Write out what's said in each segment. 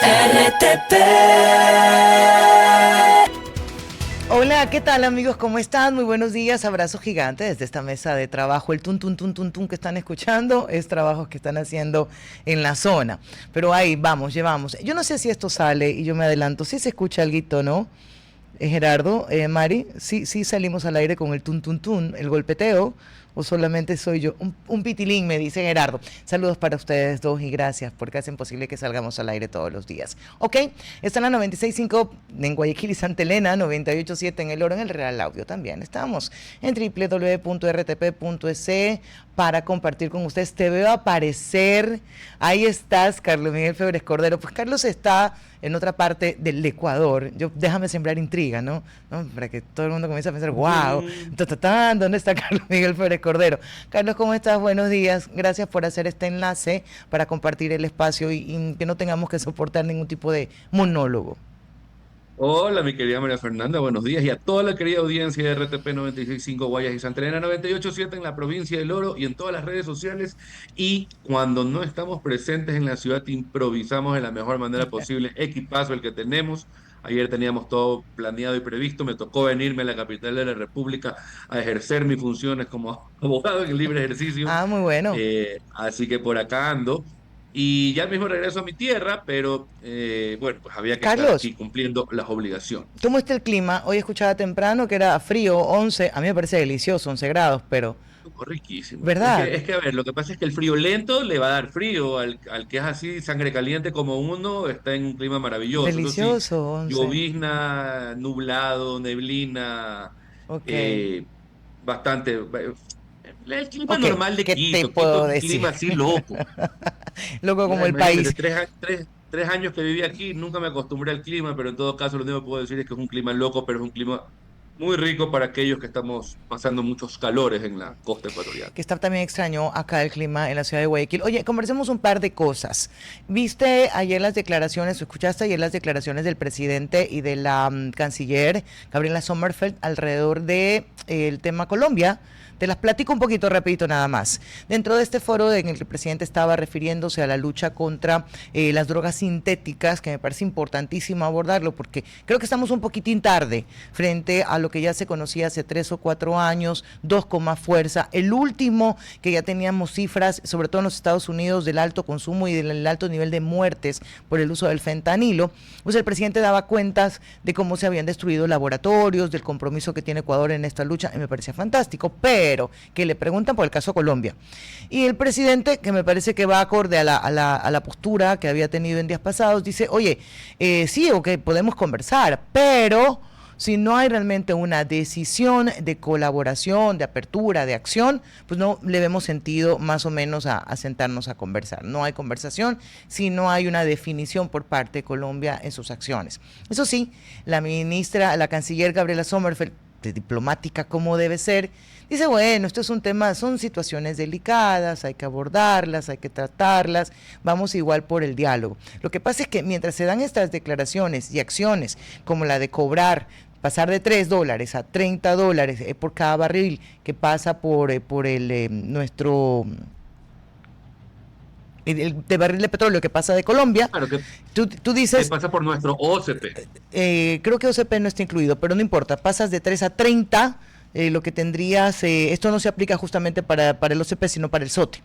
RTP. Hola, ¿qué tal amigos? ¿Cómo están? Muy buenos días, abrazo gigante desde esta mesa de trabajo. El tun tun tun tun tun que están escuchando es trabajos que están haciendo en la zona. Pero ahí vamos, llevamos. Yo no sé si esto sale y yo me adelanto. Sí se escucha algo, ¿no? Gerardo, Mari, sí salimos al aire con el tun tun tun, el golpeteo, o solamente soy yo. Un pitilín, me dice Gerardo. Saludos para ustedes dos y gracias porque hacen posible que salgamos al aire todos los días. Ok, están a 96.5 en Guayaquil y Santa Elena, 98.7 en El Oro, en el Real Audio también. Estamos en www.rtp.es para compartir con ustedes. Te veo aparecer. Ahí estás, Carlos Miguel Febres Cordero. Pues Carlos está en otra parte del Ecuador. Déjame sembrar intriga, ¿no? Para que todo el mundo comience a pensar, wow, ¿dónde está Carlos Miguel Febres Cordero? Carlos, ¿cómo estás? Buenos días. Gracias por hacer este enlace para compartir el espacio y que no tengamos que soportar ningún tipo de monólogo. Hola, mi querida María Fernanda, buenos días. Y a toda la querida audiencia de RTP 96.5 Guayas y Santa Elena 98.7 en la provincia del Oro y en todas las redes sociales. Y cuando no estamos presentes en la ciudad, improvisamos de la mejor manera posible. Equipazo el que tenemos. Ayer teníamos todo planeado y previsto. Me tocó venirme a la capital de la República a ejercer mis funciones como abogado en libre ejercicio. Ah, muy bueno. Así que por acá ando. Y ya mismo regreso a mi tierra, pero bueno, pues había que estar Carlos, aquí cumpliendo las obligaciones. ¿cómo está el clima? Hoy escuchaba temprano que era frío, 11. A mí me parece delicioso, 11 grados, pero, Oh, riquísimo. Es ¿verdad? que, es que, a ver, lo que pasa es que el frío lento le va a dar frío. Al que es así, sangre caliente como uno, está en un clima maravilloso. Eso sí, Delicioso, 11. llovizna, nublado, neblina, Ok. eh, bastante. El clima Ok, normal de ¿qué te Quito. Quito puedo es un decir? clima así loco. Loco como Ya, el imagínate, país. tres años que viví aquí, nunca me acostumbré al clima, pero en todo caso lo único que puedo decir es que es un clima loco, pero es un clima muy rico para aquellos que estamos pasando muchos calores en la costa ecuatoriana. Que está también extraño acá el clima en la ciudad de Guayaquil. Oye, conversemos un par de cosas. ¿Viste ayer las declaraciones, o escuchaste ayer las declaraciones del presidente y de la canciller Gabriela Sommerfeld alrededor de el tema Colombia? Te las platico un poquito rapidito nada más. Dentro de este foro en el que el presidente estaba refiriéndose a la lucha contra las drogas sintéticas, que me parece importantísimo abordarlo, porque creo que estamos un poquitín tarde frente a lo que ya se conocía hace 3 o 4 años, dos con más fuerza. El último, que ya teníamos cifras, sobre todo en los Estados Unidos, del alto consumo y del alto nivel de muertes por el uso del fentanilo, pues el presidente daba cuentas de cómo se habían destruido laboratorios, del compromiso que tiene Ecuador en esta lucha, y me parecía fantástico, pero que le preguntan por el caso Colombia. Y el presidente, que me parece que va acorde a la postura que había tenido en días pasados, dice, oye, sí, ok, podemos conversar, pero si no hay realmente una decisión de colaboración, de apertura, de acción, pues no le vemos sentido más o menos a sentarnos a conversar. No hay conversación si no hay una definición por parte de Colombia en sus acciones. Eso sí, la canciller Gabriela Sommerfeld, de diplomática como debe ser, dice, bueno, esto es un tema, son situaciones delicadas, hay que abordarlas, hay que tratarlas, vamos igual por el diálogo. Lo que pasa es que mientras se dan estas declaraciones y acciones, como la de cobrar, pasar de $3 a $30 por cada barril que pasa por nuestro de barril de petróleo que pasa de Colombia, Claro tú que dices, pasa por nuestro OCP. creo que OCP no está incluido, pero no importa, pasas de 3 a 30, lo que tendrías, esto no se aplica justamente para el OCP, sino para el SOTE.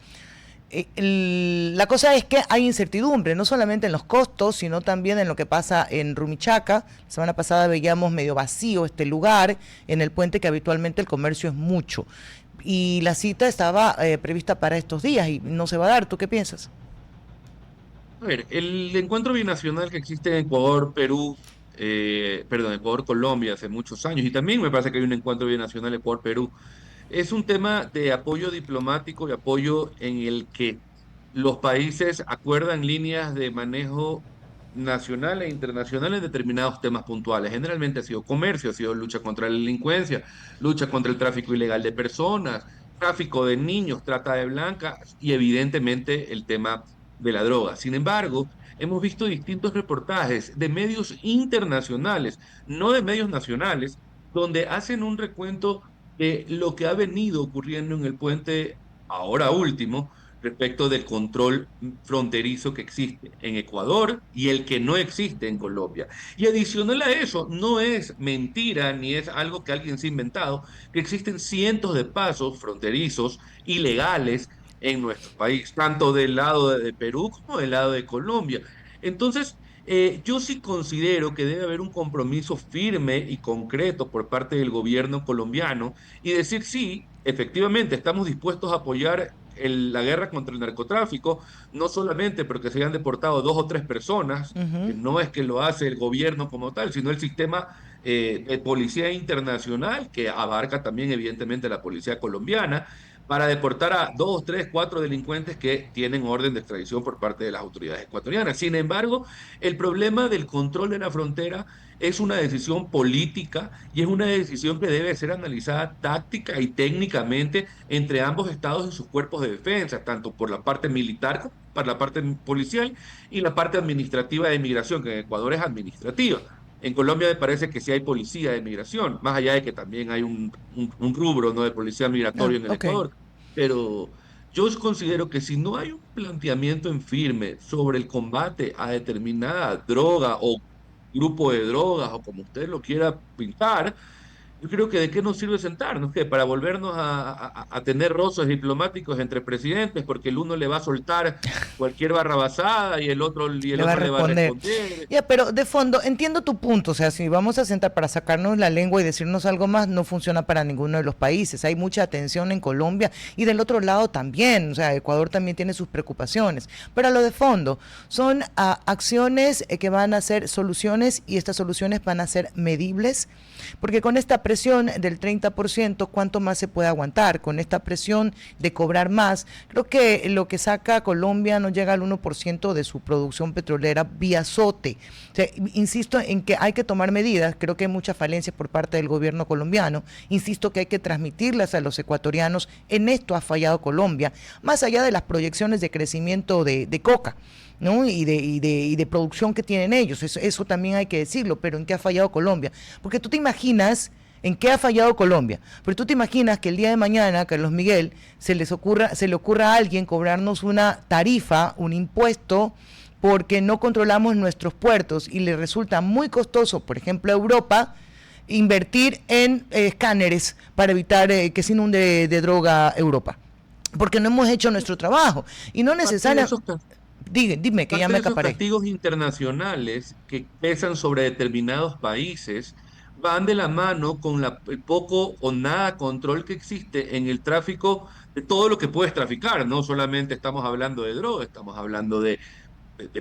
La cosa es que hay incertidumbre, no solamente en los costos, sino también en lo que pasa en Rumichaca. La semana pasada veíamos medio vacío este lugar, en el puente que habitualmente el comercio es mucho. Y la cita estaba prevista para estos días y no se va a dar. ¿Tú qué piensas? A ver, el encuentro binacional que existe en Ecuador, Perú, perdón, Ecuador-Colombia hace muchos años, y también me parece que hay un encuentro binacional Ecuador-Perú, es un tema de apoyo diplomático y apoyo en el que los países acuerdan líneas de manejo nacional e internacional en determinados temas puntuales. Generalmente ha sido comercio, ha sido lucha contra la delincuencia, lucha contra el tráfico ilegal de personas, tráfico de niños, trata de blancas y evidentemente el tema de la droga. Sin embargo, hemos visto distintos reportajes de medios internacionales, no de medios nacionales, donde hacen un recuento de lo que ha venido ocurriendo en el puente ahora último. respecto del control fronterizo que existe en Ecuador y el que no existe en Colombia. Y adicional a eso, no es mentira ni es algo que alguien se ha inventado, que existen cientos de pasos fronterizos ilegales en nuestro país, tanto del lado de Perú como del lado de Colombia. Entonces, yo sí considero que debe haber un compromiso firme y concreto por parte del gobierno colombiano y decir, sí, efectivamente, estamos dispuestos a apoyar la guerra contra el narcotráfico, no solamente porque se hayan deportado dos o tres personas, que Ujú. no es que lo hace el gobierno como tal, sino el sistema de policía internacional, que abarca también evidentemente la policía colombiana, para deportar a dos, tres, cuatro delincuentes que tienen orden de extradición por parte de las autoridades ecuatorianas. Sin embargo, el problema del control de la frontera es una decisión política y es una decisión que debe ser analizada táctica y técnicamente entre ambos estados y sus cuerpos de defensa, tanto por la parte militar como por la parte policial y la parte administrativa de migración, que en Ecuador es administrativa. En Colombia me parece que sí hay policía de migración, más allá de que también hay un rubro, ¿no?, de policía Ah, migratorio en el ok. Ecuador. Pero yo considero que si no hay un planteamiento en firme sobre el combate a determinada droga o grupo de drogas o como usted lo quiera pintar, yo creo que de qué nos sirve sentarnos, que para volvernos a tener roces diplomáticos entre presidentes, porque el uno le va a soltar cualquier barrabasada y el Le va a otro le va a responder. responder. Ya, pero de fondo, entiendo tu punto. O sea, si vamos a sentar para sacarnos la lengua y decirnos algo más, no funciona para ninguno de los países. Hay mucha tensión en Colombia y del otro lado también. O sea, Ecuador también tiene sus preocupaciones. Pero a lo de fondo, son acciones que van a ser soluciones y estas soluciones van a ser medibles. Porque con esta presión del 30%, ¿cuánto más se puede aguantar? Con esta presión de cobrar más, creo que lo que saca Colombia no llega al 1% de su producción petrolera vía SOTE. O sea, insisto en que hay que tomar medidas, creo que hay muchas falencias por parte del gobierno colombiano, insisto que hay que transmitirlas a los ecuatorianos, en esto ha fallado Colombia, más allá de las proyecciones de crecimiento de coca, ¿no? Y de producción que tienen ellos, eso también hay que decirlo, pero ¿en qué ha fallado Colombia? Porque tú te imaginas en qué ha fallado Colombia, pero tú te imaginas que el día de mañana, Carlos Miguel, se le ocurra a alguien cobrarnos una tarifa, un impuesto, porque no controlamos nuestros puertos y le resulta muy costoso, por ejemplo, a Europa, invertir en escáneres para evitar que se inunde de droga Europa, porque no hemos hecho nuestro trabajo y no Parte de necesariamente. esos, cas- Dime, que ya parte me de esos acaparé. castigos internacionales que pesan sobre determinados países van de la mano con el poco o nada control que existe en el tráfico de todo lo que puedes traficar. No solamente estamos hablando de droga, estamos hablando de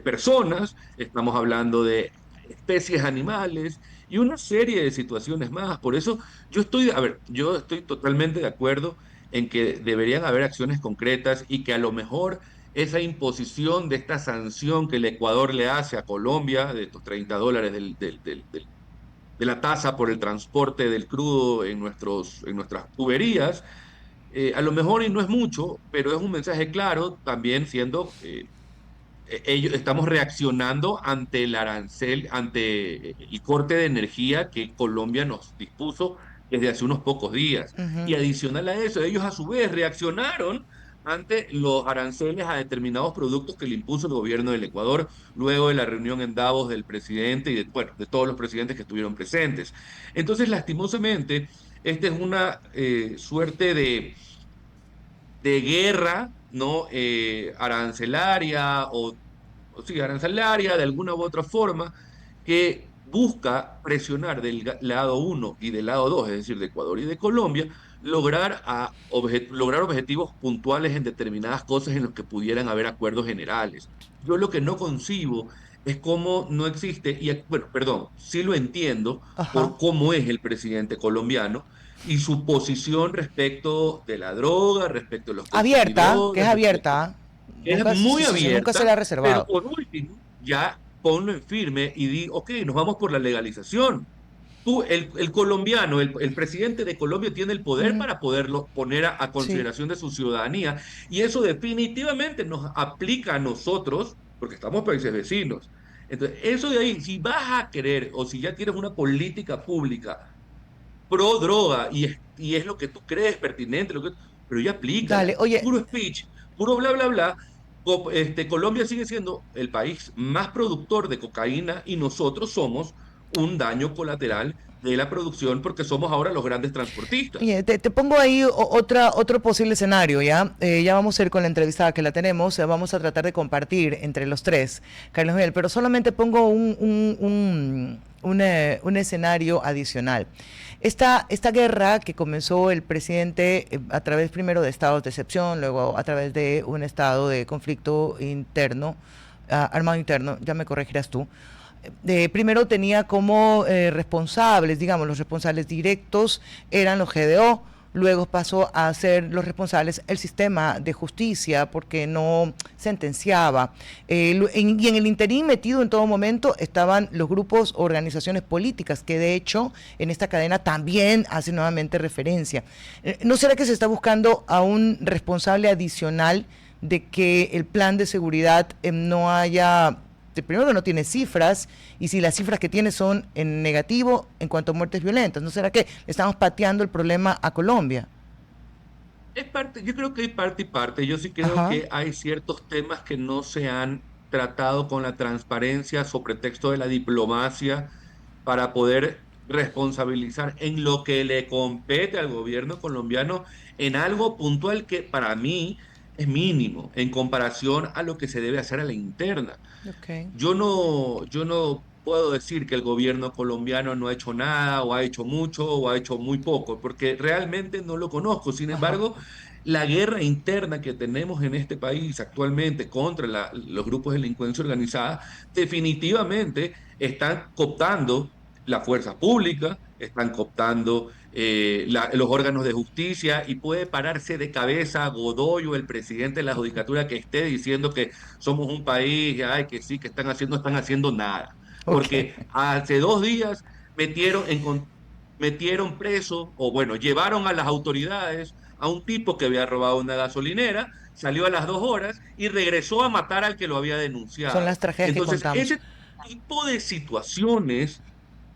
personas, estamos hablando de especies animales y una serie de situaciones más. Por eso yo estoy totalmente de acuerdo en que deberían haber acciones concretas y que a lo mejor esa imposición de esta sanción que el Ecuador le hace a Colombia, de estos $30 de la tasa por el transporte del crudo en nuestras tuberías, a lo mejor y no es mucho, pero es un mensaje claro, también siendo estamos reaccionando ante el arancel, ante el corte de energía que Colombia nos dispuso desde hace unos pocos días. Y Ujú. adicional a eso, ellos a su vez reaccionaron ante los aranceles a determinados productos que le impuso el gobierno del Ecuador luego de la reunión en Davos del presidente y bueno, de todos los presidentes que estuvieron presentes. Entonces, lastimosamente, esta es una suerte de guerra, ¿no? Arancelaria o sí, arancelaria de alguna u otra forma, que busca presionar del lado uno y del lado 2, es decir, de Ecuador y de Colombia, lograr objetivos puntuales en determinadas cosas en los que pudieran haber acuerdos generales. Yo lo que no concibo es cómo no existe, y bueno, perdón, sí lo entiendo Ajá. por cómo es el presidente colombiano y su posición respecto de la droga, respecto de los Abierta, que es consumidores, respecto abierta. es Nunca, muy nunca se le abierta, ha pero reservado. por último, ya ponlo en firme y di, ok, nos vamos por la legalización. Tú, el colombiano, el presidente de Colombia tiene el poder Mm, para poderlo poner a sí. consideración de su ciudadanía y eso definitivamente nos aplica a nosotros, porque estamos países vecinos. Entonces, eso de ahí, si vas a querer o si ya tienes una política pública pro droga y es lo que tú crees pertinente, pero ya aplícala. Dale, oye, Puro speech, puro bla, bla, bla. Colombia sigue siendo el país más productor de cocaína y nosotros somos un daño colateral de la producción porque somos ahora los grandes transportistas. Oye, te pongo ahí otro posible escenario, ¿ya? Ya vamos a ir con la entrevistada que la tenemos, vamos a tratar de compartir entre los tres, Carlos Miguel, pero solamente pongo un escenario adicional. Esta guerra que comenzó el presidente a través primero de estados de excepción, luego a través de un estado de conflicto interno, armado interno, ya me corregirás tú, primero tenía como responsables, digamos, los responsables directos eran los GDO, luego pasó a ser los responsables el sistema de justicia porque no sentenciaba. Y en el interín metido en todo momento estaban los grupos, organizaciones políticas, que de hecho en esta cadena también hace nuevamente referencia. ¿No será que se está buscando a un responsable adicional de que el plan de seguridad no haya primero que no tiene cifras, y si las cifras que tiene son en negativo en cuanto a muertes violentas? ¿No será que le estamos pateando el problema a Colombia? Es parte, yo creo que hay parte y parte. Yo sí creo Ajá, que hay ciertos temas que no se han tratado con la transparencia sobre pretexto de la diplomacia para poder responsabilizar en lo que le compete al gobierno colombiano en algo puntual que para mí es mínimo en comparación a lo que se debe hacer a la interna. ok. Yo no puedo decir que el gobierno colombiano no ha hecho nada, o ha hecho mucho, o ha hecho muy poco, porque realmente no lo conozco. Sin Ajá. embargo, la guerra interna que tenemos en este país actualmente contra los grupos de delincuencia organizada definitivamente están cooptando la fuerza pública, están cooptando los órganos de justicia, y puede pararse de cabeza Godoy o el presidente de la judicatura que esté diciendo que somos un país, ay, que sí, que están haciendo nada. Ok. Porque hace 2 días metieron preso, o bueno, llevaron a las autoridades a un tipo que había robado una gasolinera, salió a las 2 horas y regresó a matar al que lo había Son denunciado. las tragedias que Entonces, contamos. ese tipo de situaciones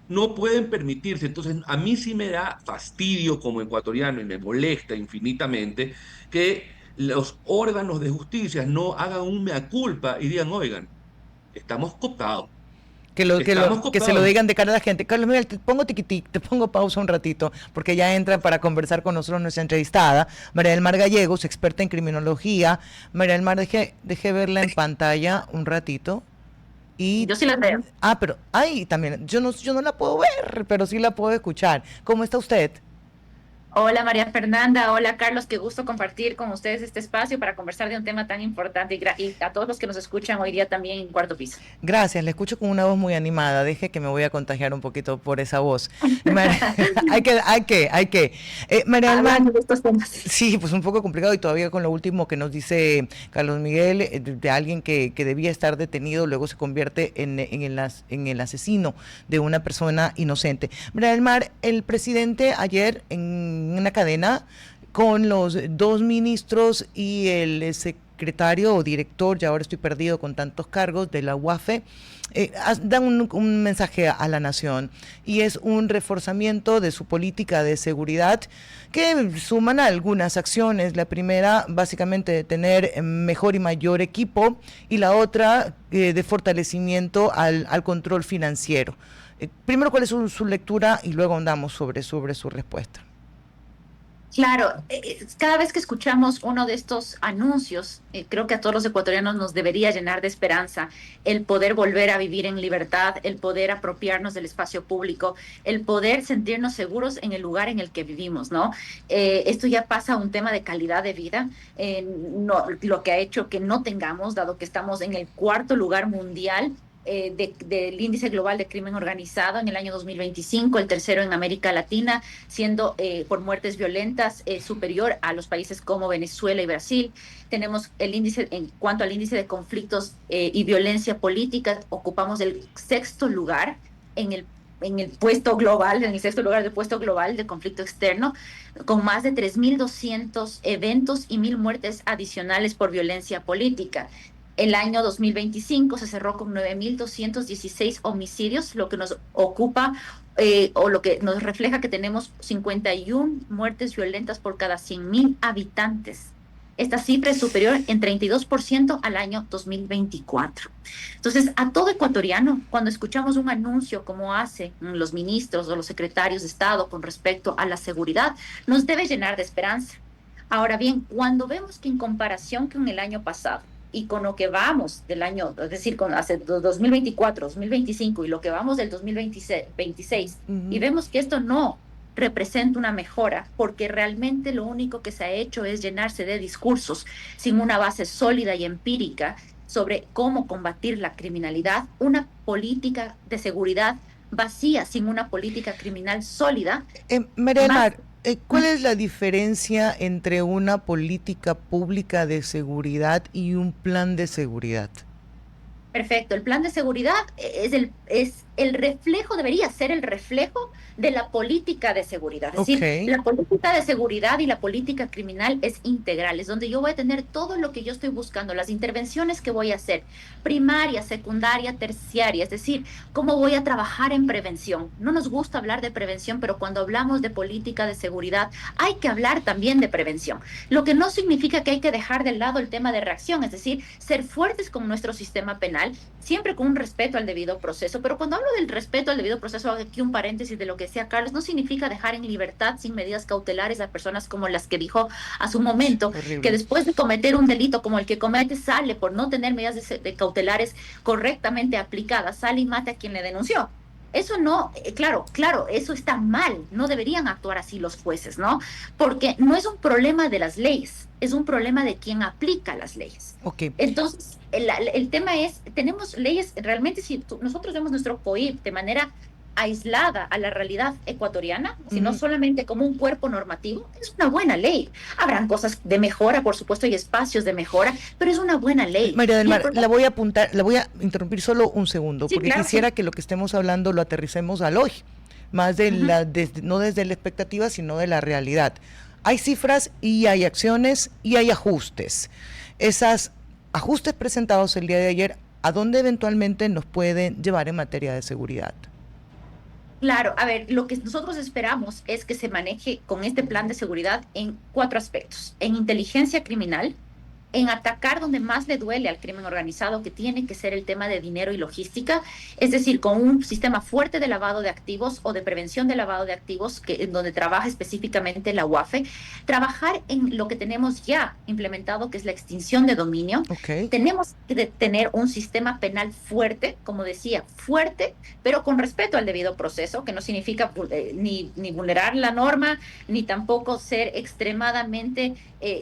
no pueden permitirse. Entonces, a mí sí me da fastidio como ecuatoriano y me molesta infinitamente que los órganos de justicia no hagan un mea culpa y digan, oigan, estamos cooptados, estamos Que se lo cooptados. digan de cara a la gente. Carlos Miguel, te pongo tiquitic, te pongo pausa un ratito, porque ya entra para conversar con nosotros nuestra entrevistada, María del Mar Gallegos, experta en criminología. María del Mar, deje verla en pantalla un ratito. Y, Yo sí las veo. pero, ay, también, yo no la puedo ver, pero sí la puedo escuchar. ¿Cómo está usted? Hola María Fernanda, hola Carlos, qué gusto compartir con ustedes este espacio para conversar de un tema tan importante y a todos los que nos escuchan hoy día también en Cuarto Piso. Gracias, le escucho con una voz muy animada. Deje que me voy a contagiar un poquito por esa voz. Hay que. María del Mar, Hablando de estos temas. sí, pues un poco complicado, y todavía con lo último que nos dice Carlos Miguel, de alguien que debía estar detenido, luego se convierte en el asesino de una persona inocente. María del Mar, el presidente ayer en una cadena con los dos ministros y el secretario o director, ya ahora estoy perdido con tantos cargos, de la UAFE, dan un mensaje a la nación, y es un reforzamiento de su política de seguridad que suman algunas acciones. La primera, básicamente, de tener mejor y mayor equipo, y la otra, de fortalecimiento al control financiero. Primero, ¿cuál es su lectura? Y luego andamos sobre su respuesta. Claro, cada vez que escuchamos uno de estos anuncios, creo que a todos los ecuatorianos nos debería llenar de esperanza el poder volver a vivir en libertad, el poder apropiarnos del espacio público, el poder sentirnos seguros en el lugar en el que vivimos, ¿no? Esto ya pasa a un tema de calidad de vida, no, lo que ha hecho que no tengamos, dado que estamos en el cuarto lugar mundial del índice global de crimen organizado en el año 2025, el tercero en América Latina, siendo por muertes violentas superior a los países como Venezuela y Brasil. Tenemos el índice, en cuanto al índice de conflictos y violencia política, ocupamos el sexto lugar en el puesto global, en el sexto lugar del puesto global de conflicto externo, con más de 3.200 eventos y 1.000 muertes adicionales por violencia política. El año 2025 se cerró con 9.216 homicidios, lo que nos ocupa o lo que nos refleja que tenemos 51 muertes violentas por cada 100.000 habitantes. Esta cifra es superior en 32% al año 2024. Entonces, a todo ecuatoriano, cuando escuchamos un anuncio como hacen los ministros o los secretarios de Estado con respecto a la seguridad, nos debe llenar de esperanza. Ahora bien, cuando vemos que en comparación con el año pasado y con lo que vamos del año, es decir, con hace 2024, 2025 y lo que vamos del 2026, y vemos que esto no representa una mejora, porque realmente lo único que se ha hecho es llenarse de discursos sin una base sólida y empírica sobre cómo combatir la criminalidad, una política de seguridad vacía sin una política criminal sólida. María del Más, Mar, ¿cuál es la diferencia entre una política pública de seguridad y un plan de seguridad? perfecto, el plan de seguridad es el reflejo, debería ser el reflejo de la política de seguridad. Es decir, Ok. la política de seguridad y la política criminal es integral, es donde yo voy a tener todo lo que yo estoy buscando, las intervenciones que voy a hacer, primaria, secundaria, terciaria, es decir, cómo voy a trabajar en prevención. No nos gusta hablar de prevención, pero cuando hablamos de política de seguridad hay que hablar también de prevención, lo que no significa que hay que dejar de lado el tema de reacción, es decir, ser fuertes con nuestro sistema penal, siempre con un respeto al debido proceso. Pero cuando hablo del respeto al debido proceso, hago aquí un paréntesis de lo que decía Carlos, no significa dejar en libertad sin medidas cautelares a personas como las que dijo a su momento, que Horrible. después de cometer un delito como el que comete, sale por no tener medidas de cautelares correctamente aplicadas, sale y mata a quien le denunció. Eso no, claro, eso está mal, no deberían actuar así los jueces, ¿no? Porque no es un problema de las leyes, es un problema de quien aplica las leyes. Ok. Entonces, el tema es, tenemos leyes, realmente si nosotros vemos nuestro COIP de manera aislada a la realidad ecuatoriana, sino solamente como un cuerpo normativo, es una buena ley. Habrán cosas de mejora, por supuesto, y espacios de mejora, pero es una buena ley. María del Y el Mar, problema, la voy a apuntar, la voy a interrumpir solo un segundo, sí, porque claro, quisiera sí. que lo que estemos hablando lo aterricemos al hoy, más de Ujú. no desde la expectativa, sino de la realidad. Hay cifras y hay acciones y hay ajustes. Esos ajustes presentados el día de ayer, ¿a dónde eventualmente nos pueden llevar en materia de seguridad? Claro, a ver, lo que nosotros esperamos es que se maneje con este plan de seguridad en cuatro aspectos: en inteligencia criminal, en atacar donde más le duele al crimen organizado, que tiene que ser el tema de dinero y logística, es decir, con un sistema fuerte de lavado de activos o de prevención de lavado de activos, en donde trabaja específicamente la UAFE, trabajar en lo que tenemos ya implementado, que es la extinción de dominio. Ok. Tenemos que tener un sistema penal fuerte, como decía, fuerte, pero con respeto al debido proceso, que no significa ni vulnerar la norma, ni tampoco ser extremadamente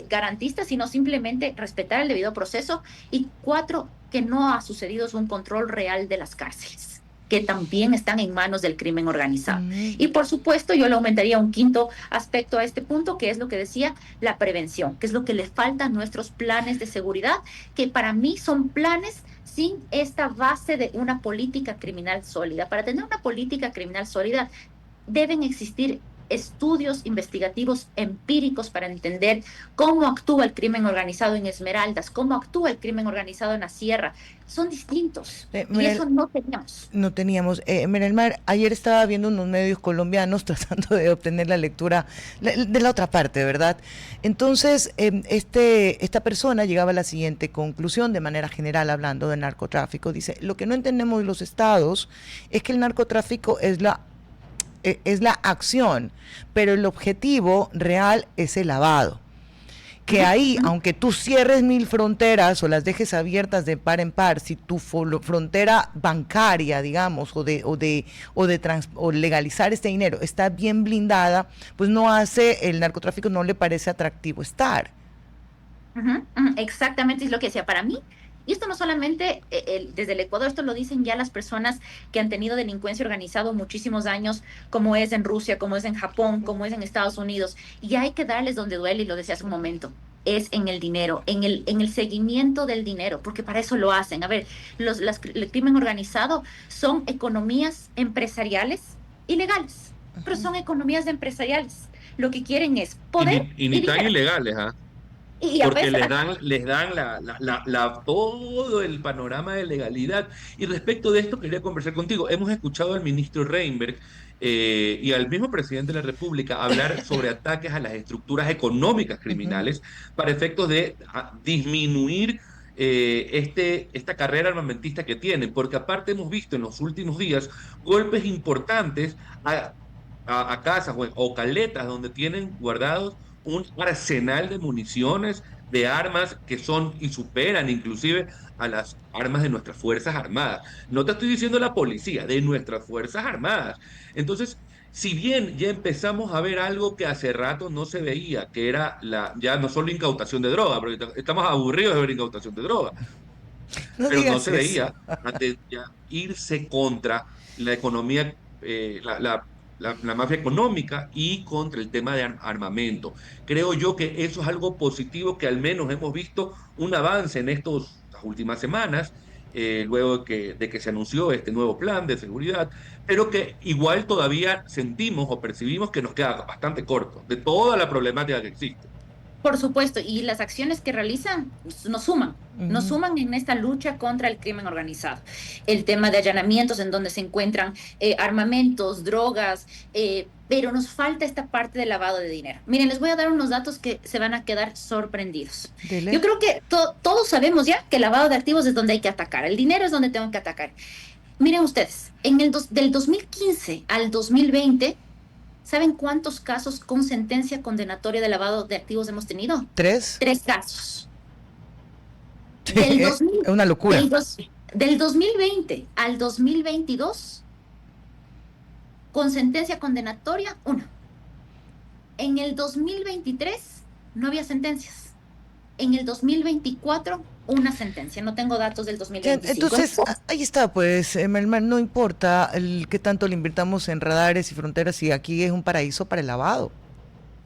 garantista, sino simplemente respetar el debido proceso. Y cuatro, que no ha sucedido es un control real de las cárceles, que también están en manos del crimen organizado. Y por supuesto, yo le aumentaría un quinto aspecto a este punto, que es lo que decía, la prevención, que es lo que le falta a nuestros planes de seguridad, que para mí son planes sin esta base de una política criminal sólida. Para tener una política criminal sólida, deben existir estudios investigativos empíricos para entender cómo actúa el crimen organizado en Esmeraldas, cómo actúa el crimen organizado en la Sierra. Son distintos y Mira, eso no teníamos. no teníamos. Mira, el Mar, ayer estaba viendo unos medios colombianos tratando de obtener la lectura de la otra parte, ¿verdad? Entonces, esta persona llegaba a la siguiente conclusión, de manera general, hablando de narcotráfico. Dice, lo que no entendemos los estados es que el narcotráfico es la acción, pero el objetivo real es el lavado. Que ahí, aunque tú cierres 1000 fronteras o las dejes abiertas de par en par, si tu frontera bancaria, digamos, o legalizar este dinero está bien blindada, pues no hace, el narcotráfico no le parece atractivo estar. Exactamente es lo que decía para mí. Y esto no solamente desde el Ecuador, esto lo dicen ya las personas que han tenido delincuencia organizada muchísimos años, como es en Rusia, como es en Japón, como es en Estados Unidos. Y hay que darles donde duele, y lo decía hace un momento, es en el dinero, en el seguimiento del dinero, porque para eso lo hacen. A ver, el crimen organizado son economías empresariales ilegales, pero son economías empresariales. Lo que quieren es Y poder ni y tan dinero. ilegales, ¿ah? Y a porque veces, les dan todo el panorama de legalidad. Y respecto de esto, quería conversar contigo. Hemos escuchado al ministro Reinberg y al mismo presidente de la República hablar sobre ataques a las estructuras económicas Ujú. criminales para efectos de disminuir esta carrera armamentista que tienen, porque aparte hemos visto en los últimos días golpes importantes a, a casas o caletas donde tienen guardados un arsenal de municiones, de armas que son y superan inclusive a las armas de nuestras Fuerzas Armadas. No te estoy diciendo la policía, de nuestras Fuerzas Armadas. Entonces, si bien ya empezamos a ver algo que hace rato no se veía, que era ya no solo incautación de droga, porque estamos aburridos de ver incautación de droga, No pero no digas se eso. veía antes ya irse contra la economía, la mafia económica y contra el tema de armamento. Creo yo que eso es algo positivo que al menos hemos visto un avance en estas últimas semanas, luego de que se anunció este nuevo plan de seguridad, pero que igual todavía sentimos o percibimos que nos queda bastante corto de toda la problemática que existe. por supuesto, y las acciones que realizan nos Ujú. suman en esta lucha contra el crimen organizado. El tema de allanamientos en donde se encuentran armamentos, drogas, pero nos falta esta parte de lavado de dinero. Miren, les voy a dar unos datos que se van a quedar sorprendidos. Yo Dele. creo que todos sabemos ya que el lavado de activos es donde hay que atacar, el dinero es donde tengo que atacar. Miren ustedes, del 2015 al 2020, ¿saben cuántos casos con sentencia condenatoria de lavado de activos hemos tenido? ¿Tres? Tres casos. Del, Es 2000, una locura. del, dos- del 2020 al 2022, con sentencia condenatoria, uno. En el 2023 no había sentencias. En el 2024, una sentencia. No tengo datos del Ya, 2025. entonces, ahí está, pues, Melman, no importa qué tanto le invirtamos en radares y fronteras si aquí es un paraíso para el lavado.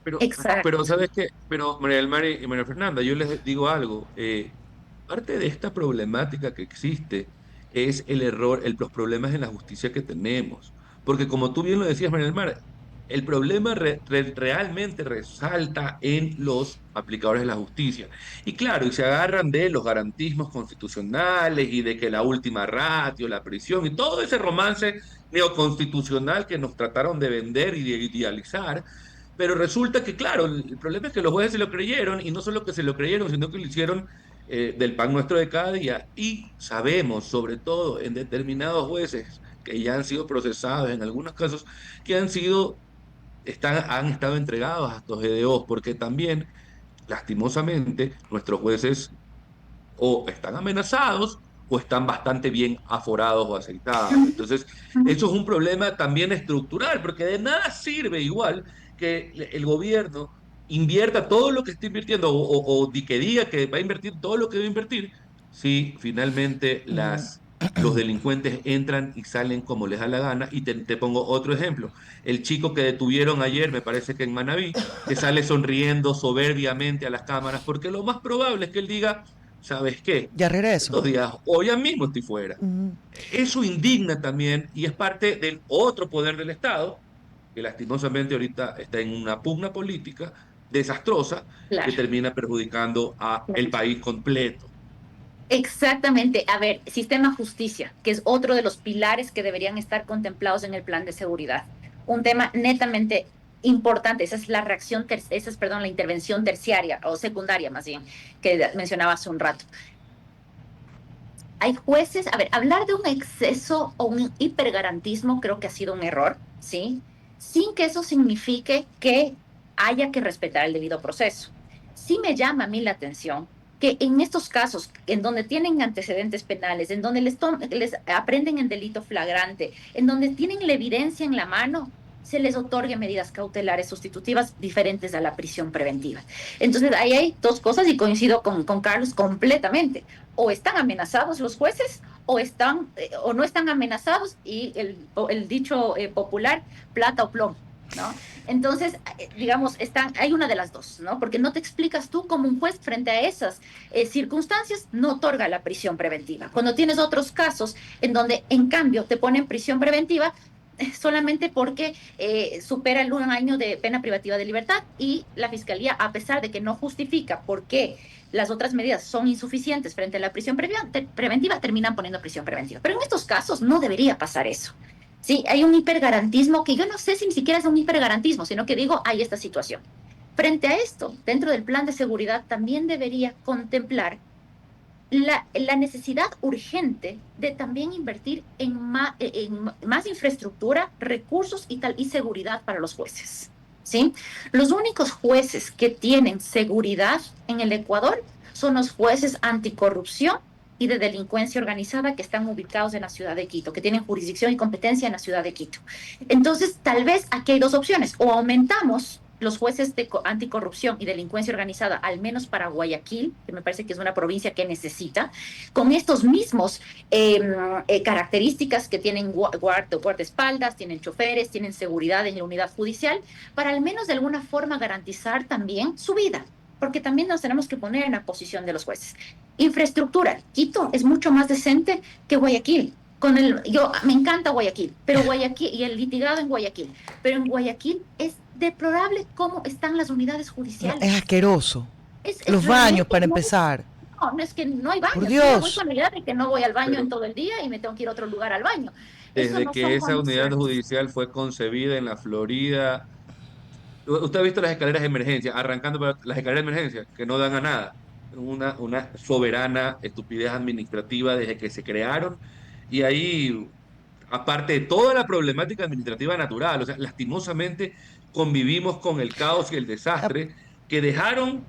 Pero Exacto. ¿sabes qué? Pero María del Mar y María Fernanda, yo les digo algo. Parte de esta problemática que existe es el error, los problemas en la justicia que tenemos. Porque como tú bien lo decías, María del Mar, el problema realmente resalta en los aplicadores de la justicia. Y claro, y se agarran de los garantismos constitucionales y de que la última ratio, la prisión y todo ese romance neoconstitucional que nos trataron de vender y de idealizar. Pero resulta que, claro, el problema es que los jueces se lo creyeron y no solo que se lo creyeron, sino que lo hicieron del pan nuestro de cada día. Y sabemos, sobre todo en determinados jueces que ya han sido procesados, en algunos casos, que han estado entregados a estos GDOs, porque también, lastimosamente, nuestros jueces o están amenazados o están bastante bien aforados o aceitados. Entonces, eso es un problema también estructural, porque de nada sirve igual que el gobierno invierta todo lo que está invirtiendo o que diga que va a invertir todo lo que va a invertir, si finalmente los delincuentes entran y salen como les da la gana. Y te pongo otro ejemplo. El chico que detuvieron ayer, me parece que en Manabí, que sale sonriendo soberbiamente a las cámaras, porque lo más probable es que él diga, ¿sabes qué? Ya regreso. Estos días, hoy ya mismo estoy fuera. Ujú. Eso indigna también y es parte del otro poder del Estado, que lastimosamente ahorita está en una pugna política desastrosa que Claro. termina perjudicando a el país completo. Exactamente. A ver, sistema justicia, que es otro de los pilares que deberían estar contemplados en el plan de seguridad. Un tema netamente importante. Esa es la reacción, esa es, perdón, la intervención terciaria o secundaria más bien, que mencionaba hace un rato. Hay jueces, a ver, hablar de un exceso o un hipergarantismo creo que ha sido un error, ¿sí? Sin que eso signifique que haya que respetar el debido proceso. Sí me llama a mí la atención que en estos casos, en donde tienen antecedentes penales, en donde les aprenden en delito flagrante, en donde tienen la evidencia en la mano, se les otorgue medidas cautelares sustitutivas diferentes a la prisión preventiva. Entonces, ahí hay dos cosas y coincido con Carlos completamente. O están amenazados los jueces o no están amenazados y el dicho popular, plata o plomo, ¿no? Entonces, digamos, hay una de las dos, ¿no? Porque no te explicas tú como un juez frente a esas circunstancias, no otorga la prisión preventiva. Cuando tienes otros casos en donde, en cambio, te ponen prisión preventiva, solamente porque supera el 1 año de pena privativa de libertad y la Fiscalía, a pesar de que no justifica por qué las otras medidas son insuficientes frente a la prisión preventiva, terminan poniendo prisión preventiva. Pero en estos casos no debería pasar eso. Sí, hay un hipergarantismo que yo no sé si ni siquiera es un hipergarantismo, sino que digo, hay esta situación. Frente a esto, dentro del plan de seguridad también debería contemplar la necesidad urgente de también invertir en más infraestructura, recursos y seguridad para los jueces. ¿Sí? Los únicos jueces que tienen seguridad en el Ecuador son los jueces anticorrupción y de delincuencia organizada que están ubicados en la ciudad de Quito, que tienen jurisdicción y competencia en la ciudad de Quito. Entonces, tal vez aquí hay dos opciones: o aumentamos los jueces de anticorrupción y delincuencia organizada, al menos para Guayaquil, que me parece que es una provincia que necesita, con estos mismos características que tienen guardaespaldas, tienen choferes, tienen seguridad en la unidad judicial, para al menos de alguna forma garantizar también su vida, porque también nos tenemos que poner en la posición de los jueces. Infraestructura. Quito es mucho más decente que Guayaquil. Yo me encanta Guayaquil, pero Guayaquil y el litigado en Guayaquil, pero en Guayaquil es deplorable cómo están las unidades No, judiciales. es asqueroso. Es Los baños, realmente para empezar. no es que no hay Por baños. Yo ya voy Dios. con la idea de que no voy al baño en Pero todo el día y me tengo que ir a otro lugar al baño. Eso desde no que son esa unidad condiciones. judicial fue concebida en la Florida, usted ha visto las escaleras de emergencia, arrancando por las escaleras de emergencia, que no dan a nada. Una soberana estupidez administrativa desde que se crearon. Y ahí, aparte de toda la problemática administrativa natural, o sea, lastimosamente convivimos con el caos y el Ah, desastre que dejaron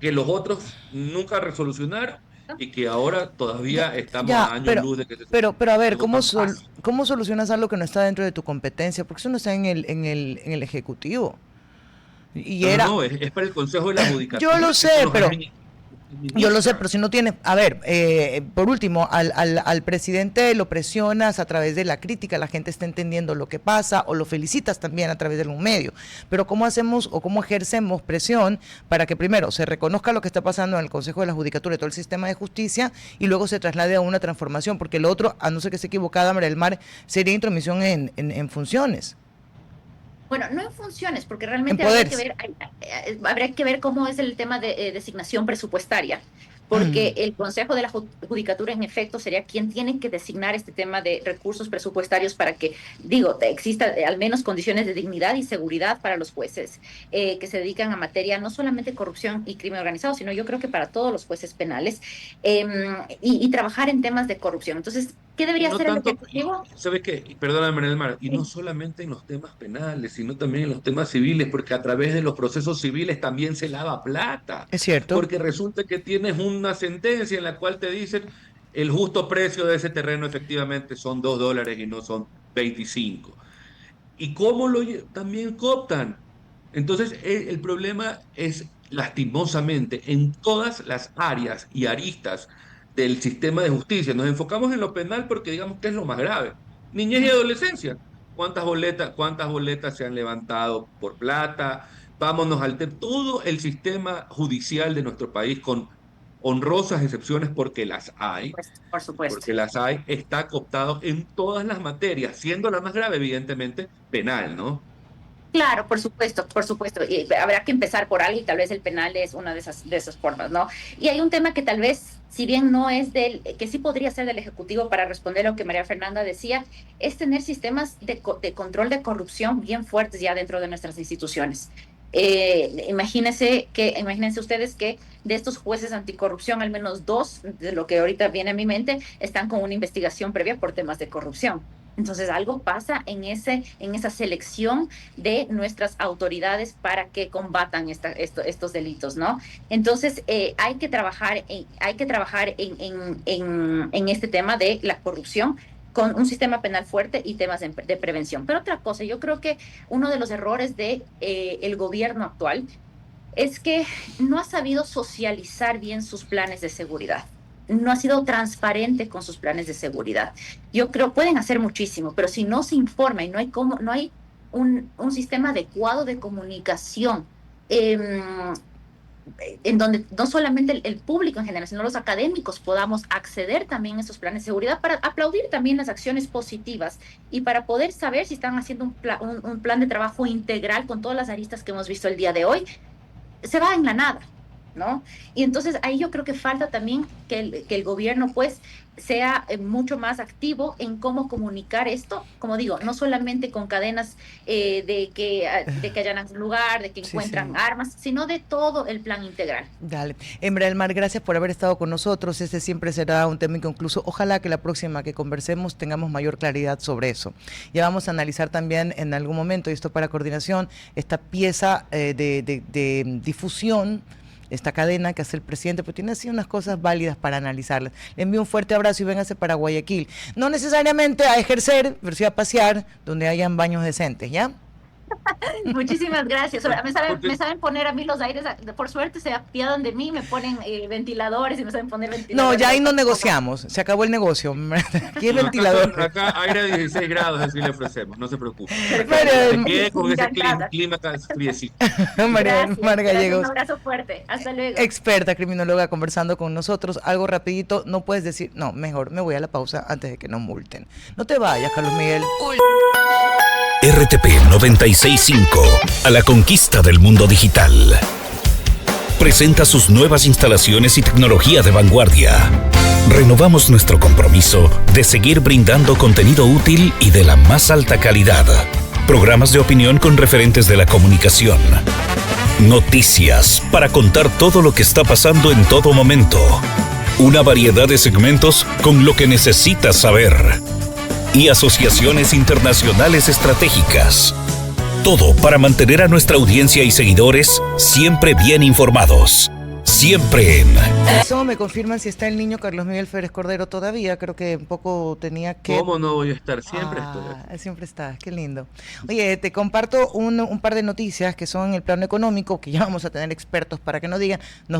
que los otros nunca resolucionaron y que ahora Ya, todavía estamos ya, a años luz de que se pero a ver, algo tan fácil. ¿cómo solucionas algo que no está dentro de tu competencia? Porque eso no está en el Ejecutivo. Y No, no, era, no, es para el Consejo de la yo lo Judicatura, que eso sé, los pero yo lo sé, administra. pero si no tienes, a ver, por último, al presidente lo presionas a través de la crítica, la gente está entendiendo lo que pasa, o lo felicitas también a través de algún medio. Pero ¿cómo hacemos o cómo ejercemos presión para que primero se reconozca lo que está pasando en el Consejo de la Judicatura y todo el sistema de justicia y luego se traslade a una transformación? Porque lo otro, a no ser que esté equivocada, María del Mar, sería intromisión en funciones, Bueno, no en funciones, porque en realmente poderes. habría que ver cómo es el tema de designación presupuestaria, porque el Consejo de la Judicatura, en efecto, sería quien tiene que designar este tema de recursos presupuestarios para que, digo, exista al menos condiciones de dignidad y seguridad para los jueces que se dedican a materia no solamente corrupción y crimen organizado, sino yo creo que para todos los jueces penales eh, y trabajar en temas de corrupción. Entonces, ¿qué Y debería no hacer el tanto, Ejecutivo? ¿sabe qué? Y perdóname, María del Mar, y no solamente en los temas penales, sino también en los temas civiles, porque a través de los procesos civiles también se lava plata, Es cierto. porque resulta que tienes una sentencia en la cual te dicen el justo precio de ese terreno efectivamente son $2 y no son 25. ¿Y cómo también cooptan? Entonces, el problema es lastimosamente en todas las áreas y aristas del sistema de justicia. Nos enfocamos en lo penal porque digamos que es lo más grave. Niñez y adolescencia. Cuántas boletas se han levantado por plata? Vámonos al tema. Todo el sistema judicial de nuestro país, con honrosas excepciones Pues, por supuesto. porque las hay, está cooptado en todas las materias, siendo la más grave, evidentemente, penal, ¿no? Claro, por supuesto, por supuesto. Y habrá que empezar por algo y tal vez el penal es una de esas formas, ¿no? Y hay un tema que tal vez, si bien no es que sí podría ser del Ejecutivo para responder a lo que María Fernanda decía, es tener sistemas de control de corrupción bien fuertes ya dentro de nuestras instituciones. Imagínense ustedes que de estos jueces anticorrupción, al menos dos, de lo que ahorita viene a mi mente, están con una investigación previa por temas de corrupción. Entonces, algo pasa en esa selección de nuestras autoridades para que combatan estos delitos, ¿no? Entonces, hay que trabajar en este tema de la corrupción con un sistema penal fuerte y temas de prevención. Pero otra cosa, yo creo que uno de los errores de el gobierno actual es que no ha sabido socializar bien sus planes de seguridad. No ha sido transparente con sus planes de seguridad. Yo creo pueden hacer muchísimo, pero si no se informa y no hay un sistema adecuado de comunicación, eh, en donde no solamente el público en general, sino los académicos podamos acceder también a esos planes de seguridad para aplaudir también las acciones positivas y para poder saber si están haciendo un plan de trabajo integral con todas las aristas que hemos visto el día de hoy, se va en la nada, ¿no? Y entonces ahí yo creo que falta también que el gobierno pues sea mucho más activo en cómo comunicar esto, como digo, no solamente con cadenas de que allanan un lugar, de que Sí, sí. encuentran armas, sino de todo el plan integral. Dale. Hembra del Mar, gracias por haber estado con nosotros. Este siempre será un tema inconcluso. Ojalá que la próxima que conversemos tengamos mayor claridad sobre eso. Ya vamos a analizar también en algún momento, y esto para coordinación, esta pieza de difusión, esta cadena que hace el presidente, pero tiene así unas cosas válidas para analizarlas. Le envío un fuerte abrazo y véngase para Guayaquil. No necesariamente a ejercer, pero sí a pasear donde hayan baños decentes, ¿ya? Muchísimas gracias. Porque Me saben poner a mí los aires, por suerte se apiadan de mí, me ponen ventiladores y me saben poner No, ventiladores. ya ahí no negociamos, se acabó el negocio. Aquí es ventilador. acá aire a 16 grados, así le ofrecemos, no se preocupe. Perfecto, Que se María, quede con ese encantada. clima friecito. María del Gracias, Mar gracias, un Gallegos, abrazo fuerte. Hasta luego. experta criminóloga conversando con nosotros. Algo rapidito, no puedes decir, no, mejor me voy a la pausa antes de que nos multen. No te vayas, Carlos Miguel. RTP 965, a la conquista del mundo digital. Presenta sus nuevas instalaciones y tecnología de vanguardia. Renovamos nuestro compromiso de seguir brindando contenido útil y de la más alta calidad. Programas de opinión con referentes de la comunicación. Noticias para contar todo lo que está pasando en todo momento. Una variedad de segmentos con lo que necesitas saber. Y asociaciones internacionales estratégicas. Todo para mantener a nuestra audiencia y seguidores siempre bien informados. Siempre en... Eso me confirman si está el niño Carlos Miguel Férez Cordero todavía. Creo que un poco tenía que... ¿Cómo no voy a estar? Siempre estoy aquí. Siempre está, qué lindo. Oye, te comparto un par de noticias que son en el plano económico, que ya vamos a tener expertos para que nos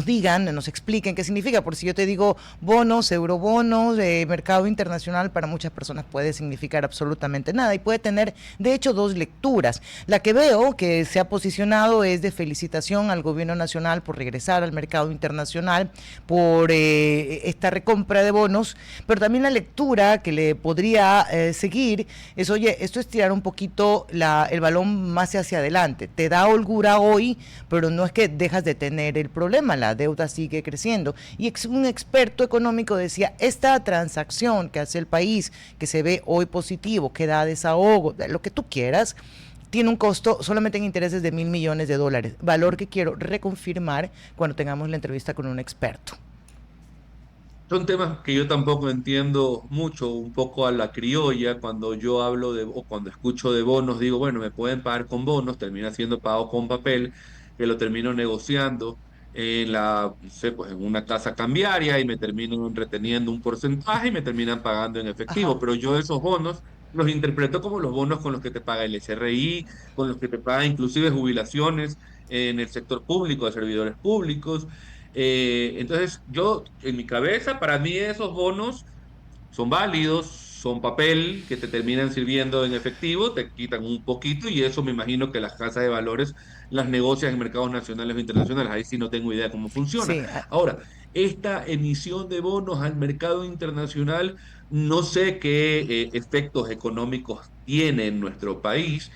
digan, nos expliquen qué significa. Por si yo te digo bonos, eurobonos, mercado internacional, para muchas personas puede significar absolutamente nada y puede tener, de hecho, dos lecturas. La que veo que se ha posicionado es de felicitación al gobierno nacional por regresar al mercado internacional, por esta recompra de bonos, pero también la lectura que le podría seguir es, oye, esto es tirar un poquito el balón más hacia adelante, te da holgura hoy, pero no es que dejas de tener el problema, la deuda sigue creciendo, y un experto económico decía, esta transacción que hace el país, que se ve hoy positivo, que da desahogo, lo que tú quieras, tiene un costo solamente en intereses de $1.000 millones, valor que quiero reconfirmar cuando tengamos la entrevista con un experto. Son temas que yo tampoco entiendo mucho, un poco a la criolla. Cuando yo hablo o cuando escucho de bonos, digo, bueno, me pueden pagar con bonos, termina siendo pago con papel, que lo termino negociando en no sé, pues en una casa cambiaria y me termino reteniendo un porcentaje y me terminan pagando en efectivo. Ajá. Pero yo esos bonos los interpreto como los bonos con los que te paga el SRI, con los que te paga inclusive jubilaciones en el sector público de servidores públicos. Entonces, yo en mi cabeza, para mí esos bonos son válidos, son papel que te terminan sirviendo en efectivo, te quitan un poquito y eso me imagino que las casas de valores las negocian en mercados nacionales o internacionales. Ahí sí no tengo idea cómo funciona. Sí, Ahora, esta emisión de bonos al mercado internacional, no sé qué efectos económicos tiene en nuestro país,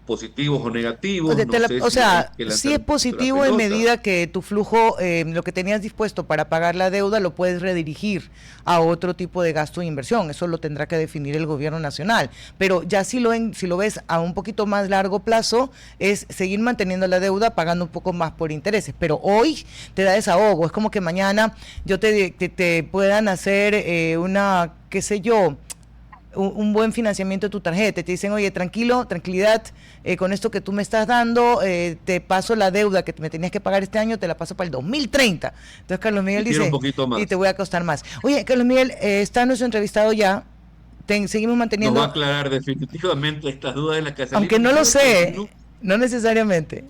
positivos o o negativos, sea, no sé o si hay sea, que sí lanzar es un poquito la positivo en pelota. medida que tu flujo, lo que tenías dispuesto para pagar la deuda, lo puedes redirigir a otro tipo de gasto de inversión. Eso lo tendrá que definir el gobierno nacional. Pero ya si lo ves a un poquito más largo plazo, es seguir manteniendo la deuda, pagando un poco más por intereses. Pero hoy te da desahogo. Es como que mañana te puedan hacer qué sé yo, un buen financiamiento de tu tarjeta. Te dicen, oye, tranquilidad, con esto que tú me estás dando, te paso la deuda que me tenías que pagar este año, te la paso para el 2030. Entonces Carlos Miguel Y quiero un dice, poquito y te más. voy a costar más. Oye, Carlos Miguel, está nuestro entrevistado ya. Seguimos Nos va a manteniendo, aclarar definitivamente estas dudas de las que aunque salimos. no lo Creo que sé, no necesariamente.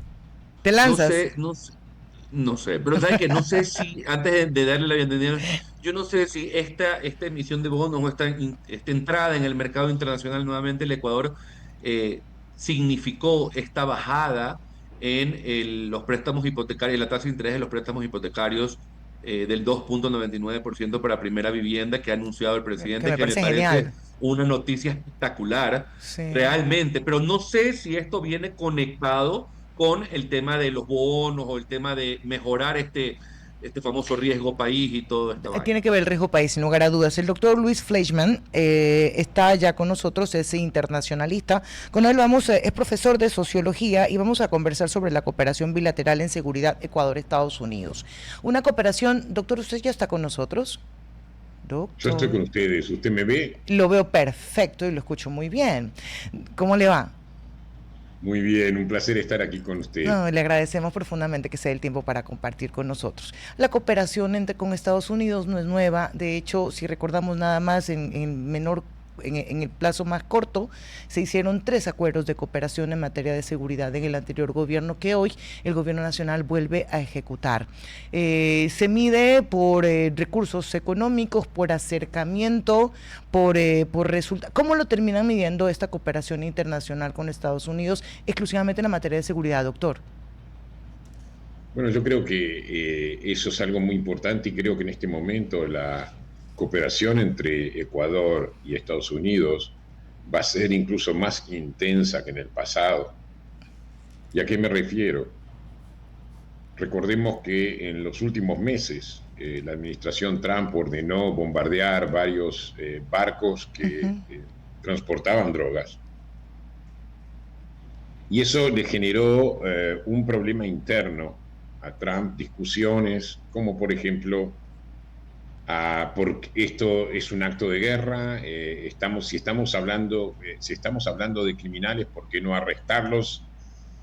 Te no lanzas. sé, no sé, pero sabes que no sé si, antes de darle la bienvenida, yo no sé si esta emisión de bonos o esta entrada en el mercado internacional nuevamente, el Ecuador significó esta bajada en los préstamos hipotecarios, la tasa de interés de los préstamos hipotecarios del 2,99% para primera vivienda que ha anunciado el Que presidente, me que me parece parece genial. una noticia espectacular Sí. realmente, pero no sé si esto viene conectado con el tema de los bonos o el tema de mejorar este famoso riesgo país y toda esta vaina. Tiene que ver el riesgo país, sin lugar a dudas. El doctor Luis Fleischmann está ya con nosotros, es internacionalista. Con él es profesor de sociología y vamos a conversar sobre la cooperación bilateral en seguridad Ecuador-Estados Unidos. Una cooperación, doctor, ¿usted ya está con nosotros? Yo estoy Doctor. con ustedes, ¿usted me ve? Lo veo perfecto y lo escucho muy bien. ¿Cómo le va? Muy bien, un placer estar aquí con usted. No, le agradecemos profundamente que se dé el tiempo para compartir con nosotros. La cooperación con Estados Unidos no es nueva. De hecho, si recordamos nada más en el plazo más corto, se hicieron 3 acuerdos de cooperación en materia de seguridad en el anterior gobierno que hoy el gobierno nacional vuelve a ejecutar. Se mide por recursos económicos, por acercamiento, por resultados. ¿Cómo lo terminan midiendo esta cooperación internacional con Estados Unidos exclusivamente en la materia de seguridad, doctor? Bueno, yo creo que eso es algo muy importante y creo que en este momento la cooperación entre Ecuador y Estados Unidos va a ser incluso más intensa que en el pasado. ¿Y a qué me refiero? Recordemos que en los últimos meses la administración Trump ordenó bombardear varios barcos que transportaban drogas. Y eso le generó un problema interno a Trump, discusiones como por ejemplo, porque esto es un acto de guerra, si estamos hablando de criminales, ¿por qué no arrestarlos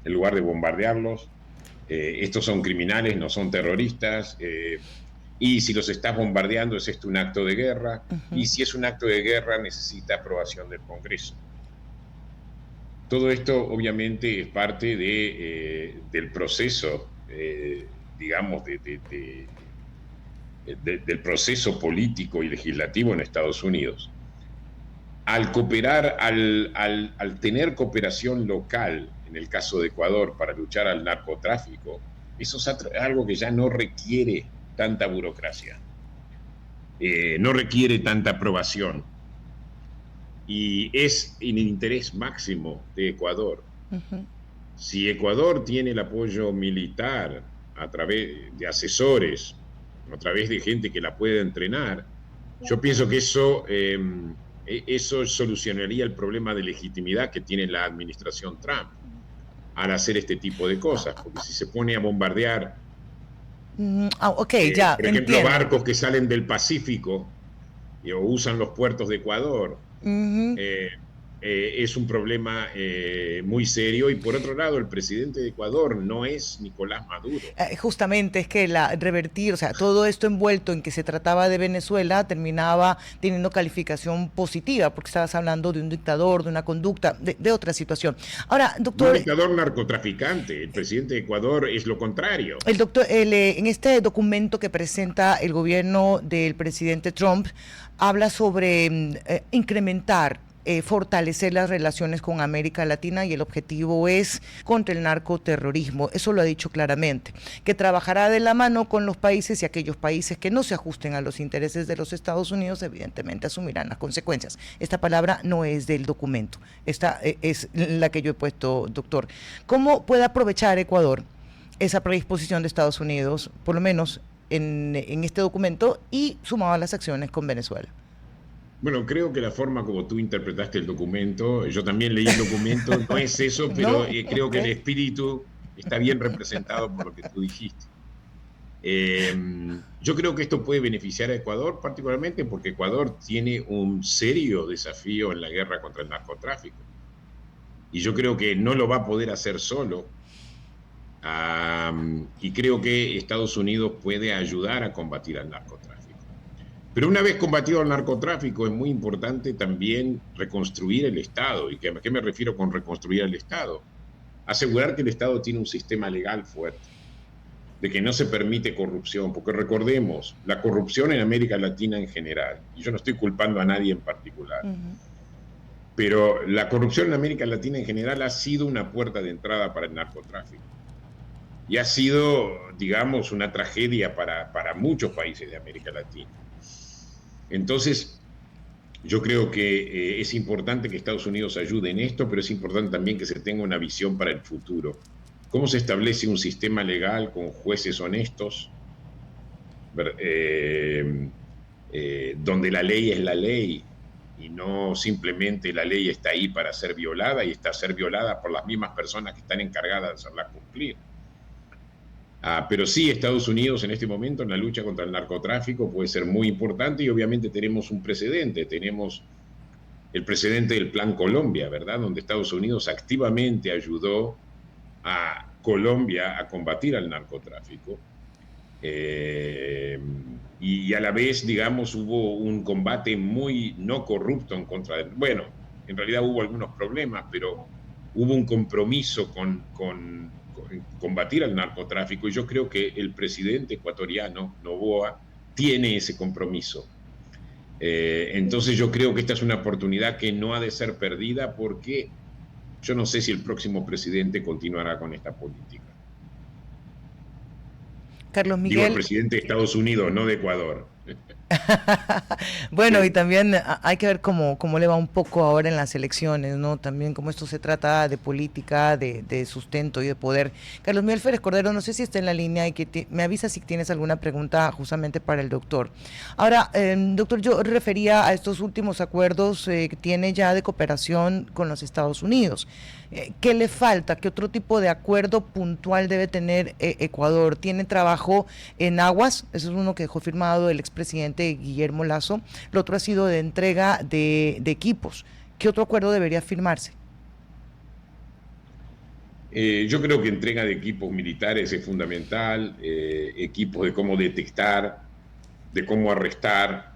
en lugar de bombardearlos? Estos son criminales, no son terroristas, y si los estás bombardeando, ¿es esto un acto de guerra? Y si es un acto de guerra, necesita aprobación del Congreso. Todo esto obviamente es parte del proceso, digamos, del proceso político y legislativo en Estados Unidos. Al cooperar, al tener cooperación local, en el caso de Ecuador, para luchar al narcotráfico, eso es algo que ya no requiere tanta burocracia, no requiere tanta aprobación, y es en el interés máximo de Ecuador. Si Ecuador tiene el apoyo militar a través de asesores, a través de gente que la pueda entrenar, yo pienso que eso solucionaría el problema de legitimidad que tiene la administración Trump al hacer este tipo de cosas, porque si se pone a bombardear, ya, por ejemplo, entiendo. barcos que salen del Pacífico o usan los puertos de Ecuador, es un problema muy serio. Y por otro lado, el presidente de Ecuador no es Nicolás Maduro. Justamente es que revertir, o sea, todo esto envuelto en que se trataba de Venezuela terminaba teniendo calificación positiva, porque estabas hablando de un dictador, de una conducta, de otra situación. Ahora, doctor... Un dictador narcotraficante. El presidente de Ecuador es lo contrario. El doctor, en este documento que presenta el gobierno del presidente Trump, habla sobre incrementar, fortalecer las relaciones con América Latina, y el objetivo es contra el narcoterrorismo. Eso lo ha dicho claramente, que trabajará de la mano con los países, y aquellos países que no se ajusten a los intereses de los Estados Unidos evidentemente asumirán las consecuencias. Esta palabra no es del documento, esta es la que yo he puesto, doctor. ¿Cómo puede aprovechar Ecuador esa predisposición de Estados Unidos, por lo menos en este documento, y sumado a las acciones con Venezuela? Bueno, creo que la forma como tú interpretaste el documento, yo también leí el documento, no es eso, pero ¿No? creo que el espíritu está bien representado por lo que tú dijiste. Yo creo que esto puede beneficiar a Ecuador, particularmente porque Ecuador tiene un serio desafío en la guerra contra el narcotráfico. Y yo creo que no lo va a poder hacer solo. Y creo que Estados Unidos puede ayudar a combatir al narcotráfico. Pero una vez combatido el narcotráfico, es muy importante también reconstruir el Estado. ¿Y a qué me refiero con reconstruir el Estado? Asegurar que el Estado tiene un sistema legal fuerte, de que no se permite corrupción, porque recordemos, la corrupción en América Latina en general, y yo no estoy culpando a nadie en particular, pero la corrupción en América Latina en general ha sido una puerta de entrada para el narcotráfico. y ha sido, digamos, una tragedia para muchos países de América Latina. Entonces, yo creo que es importante que Estados Unidos ayude en esto, pero es importante también que se tenga una visión para el futuro. ¿Cómo se establece un sistema legal con jueces honestos, donde la ley es la ley y no simplemente la ley está ahí para ser violada y está a ser violada por las mismas personas que están encargadas de hacerla cumplir? Pero sí, Estados Unidos en este momento en la lucha contra el narcotráfico puede ser muy importante y obviamente tenemos un precedente, tenemos el precedente del Plan Colombia, ¿verdad? Donde Estados Unidos activamente ayudó a Colombia a combatir al narcotráfico. Y a la vez, digamos, hubo un combate muy no corrupto en contra de... Bueno, en realidad hubo algunos problemas, pero hubo un compromiso con combatir al narcotráfico y yo creo que el presidente ecuatoriano, Noboa, tiene ese compromiso. Entonces yo creo que esta es una oportunidad que no ha de ser perdida porque yo no sé si el próximo presidente continuará con esta política. Carlos Miguel. Digo, el presidente de Estados Unidos, no de Ecuador. Bueno, Sí. y también hay que ver cómo le va un poco ahora en las elecciones, ¿no? También como esto se trata de política, de sustento y de poder. Carlos Miguel Férez Cordero, no sé si está en la línea y que me avisa si tienes alguna pregunta justamente para el doctor. Ahora, doctor, yo refería a estos últimos acuerdos que tiene ya de cooperación con los Estados Unidos. ¿Qué le falta? ¿Qué otro tipo de acuerdo puntual debe tener Ecuador? ¿Tiene trabajo en aguas? Eso es uno que dejó firmado el expresidente Guillermo Lasso. Lo otro ha sido de entrega de equipos. ¿Qué otro acuerdo debería firmarse? Yo creo que entrega de equipos militares es fundamental, equipos de cómo detectar, de cómo arrestar,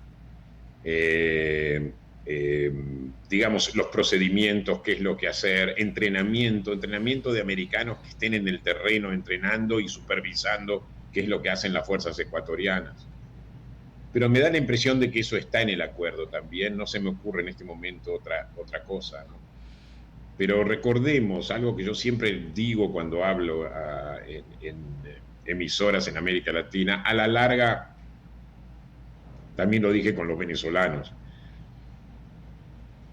digamos, los procedimientos, qué es lo que hacer, entrenamiento de americanos que estén en el terreno entrenando y supervisando qué es lo que hacen las fuerzas ecuatorianas. Pero me da la impresión de que eso está en el acuerdo también, no se me ocurre en este momento otra cosa, ¿no? Pero recordemos algo que yo siempre digo cuando hablo en emisoras en América Latina, a la larga, también lo dije con los venezolanos,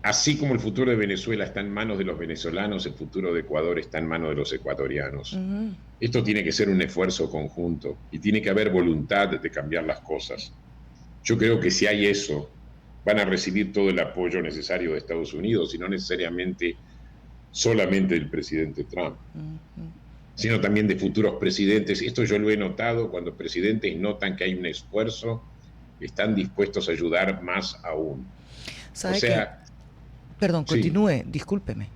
así como el futuro de Venezuela está en manos de los venezolanos, el futuro de Ecuador está en manos de los ecuatorianos. Esto tiene que ser un esfuerzo conjunto y tiene que haber voluntad de cambiar las cosas. Yo creo que si hay eso, van a recibir todo el apoyo necesario de Estados Unidos y no necesariamente solamente del presidente Trump, sino también de futuros presidentes. Esto yo lo he notado cuando presidentes notan que hay un esfuerzo, están dispuestos a ayudar más aún. ¿Sabe o sea, Perdón, sí. continúe, discúlpeme.